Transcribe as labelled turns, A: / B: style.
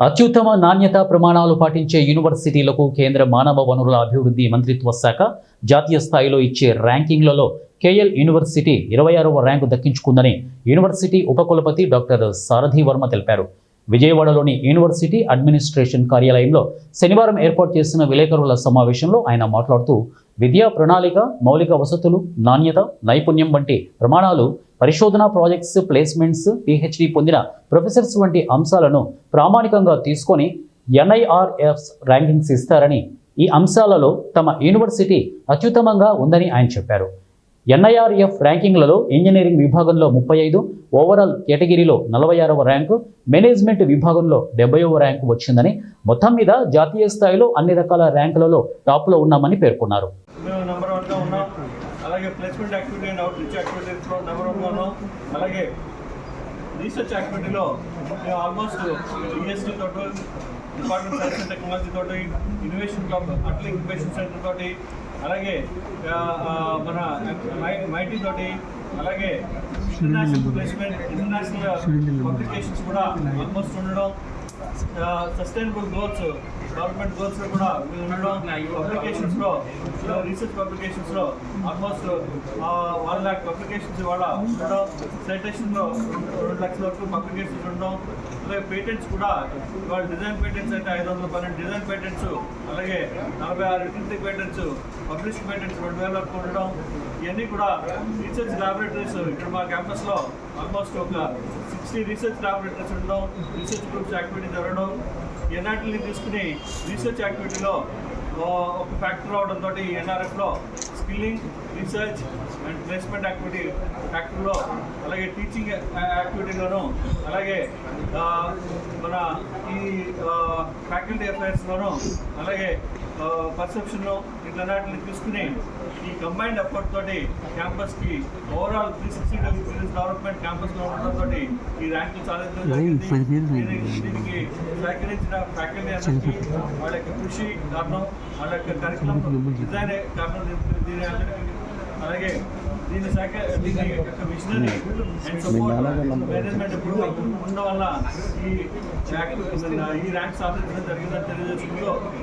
A: అత్యుత్తమ నాణ్యత ప్రమాణాలు పాటించే యూనివర్సిటీలకు కేంద్ర మానవ వనరుల అభివృద్ధి మంత్రిత్వ శాఖ జాతీయ స్థాయిలో ఇచ్చే ర్యాంకింగ్లలో కేఎల్ యూనివర్సిటీ 26వ ర్యాంకు దక్కించుకుందని యూనివర్సిటీ ఉపకులపతి డాక్టర్ సారథి వర్మ తెలిపారు. విజయవాడలోని యూనివర్సిటీ అడ్మినిస్ట్రేషన్ కార్యాలయంలో శనివారం ఏర్పాటు చేసిన విలేకరుల సమావేశంలో ఆయన మాట్లాడుతూ విద్యా ప్రణాళిక, మౌలిక వసతులు, నాణ్యత, నైపుణ్యం వంటి ప్రమాణాలు, పరిశోధన ప్రాజెక్ట్స్, ప్లేస్మెంట్స్, పిహెచ్డి పొందిన ప్రొఫెసర్స్ వంటి అంశాలను ప్రామాణికంగా తీసుకొని ఎన్ఐఆర్ఎఫ్ ర్యాంకింగ్స్ ఇస్తారని, ఈ అంశాలలో తమ యూనివర్సిటీ అత్యుత్తమంగా ఉందని ఆయన చెప్పారు. ఎన్ఐఆర్ఎఫ్ ర్యాంకింగ్లలో ఇంజనీరింగ్ విభాగంలో 35, ఓవరాల్ కేటగిరీలో 46వ ర్యాంకు, మేనేజ్మెంట్ విభాగంలో 70వ ర్యాంకు వచ్చిందని, మొత్తం మీద జాతీయ స్థాయిలో అన్ని రకాల ర్యాంకులలో టాప్లో ఉన్నామని పేర్కొన్నారు.
B: అలాగే ప్లేస్మెంట్ యాక్టివిటీ అండ్ అవుట్రీచ్ యాక్టివిటీస్లో నెంబర్ 1గా ఉన్నాం. అలాగే రీసెర్చ్ యాక్టివిటీలో మేము ఆల్మోస్ట్ ఈఎస్టీ తోటి, డిపార్ట్మెంట్ సైన్స్ అండ్ టెక్నాలజీ తోటి, ఇన్నోవేషన్ అటల్ ఇంక్యుబేషన్ సెంటర్ తోటి, అలాగే మన మైటీ తోటి, అలాగే ఇంటర్నేషనల్ ప్లేస్మెంట్, ఇంటర్నేషనల్ పబ్లికేషన్స్ కూడా ఆల్మోస్ట్ ఉండడం, సస్టైనబుల్ గోల్స్, గవర్నమెంట్ గోల్స్లో కూడా ఉండడం, పబ్లికేషన్స్లో, రీసెర్చ్ పబ్లికేషన్స్లో ఆల్మోస్ట్ 1 lakh పబ్లికేషన్స్ కూడా ఉండడం, సైటేషన్లో 2 లక్షల వరకు పబ్లికేషన్స్ ఉండడం, అలాగే పేటెంట్స్ కూడా ఇవాళ డిజైన్ పేటెంట్స్ అంటే 512 డిజైన్ పేటెంట్స్, అలాగే 46 రిటర్న్ పేటెంట్స్, పబ్లిష్డ్ పేటెంట్స్ 2000 వరకు ఉండడం, ఇవన్నీ కూడా రీసెర్చ్ ల్యాబొరేటరీస్ ఇక్కడ మా క్యాంపస్లో ఆల్మోస్ట్ ఒక 60 రీసెర్చ్ ల్యాబొరేటరీస్ ఉండడం, రీసెర్చ్ గ్రూప్స్ యాక్టివిటీ జరగడం, ఎన్ఆర్టీని తీసుకుని రీసెర్చ్ యాక్టివిటీలో ఒక ఫ్యాక్టర్ అవడంతో ఎన్ఆర్ఎఫ్లో స్కిల్లింగ్, రీసెర్చ్ అండ్ ప్లేస్మెంట్ ఫ్యాక్టర్లో, అలాగే టీచింగ్ యాక్టివిటీలోను, అలాగే మన ఈ ఫ్యాకల్టీ అఫైర్స్లోను, అలాగే పర్సెప్షన్లో ఇట్లన్నిటిని తీసుకుని ఈ కంబైన్డ్ ఎఫర్ట్ తోటి క్యాంపస్కి ఓవరాల్ 360 డిగ్రీస్ డెవలప్మెంట్ క్యాంపస్లో ఉండడంతో ఈ ర్యాంకులు సాధించడం జరిగింది. దీనికి సహకరించిన ఫ్యాకల్టీ అందరికీ వాళ్ళ యొక్క కృషి కారణం, వాళ్ళ యొక్క కరికులం డిజైన్ కారణం. దీని అలాగే దీని యొక్క విజనరీ అండ్ సపోర్ట్ మేనేజ్మెంట్ ఉండడం వల్ల ఈ ర్యాంక్ సాధించడం జరిగిందని తెలియజేసుకుంటూ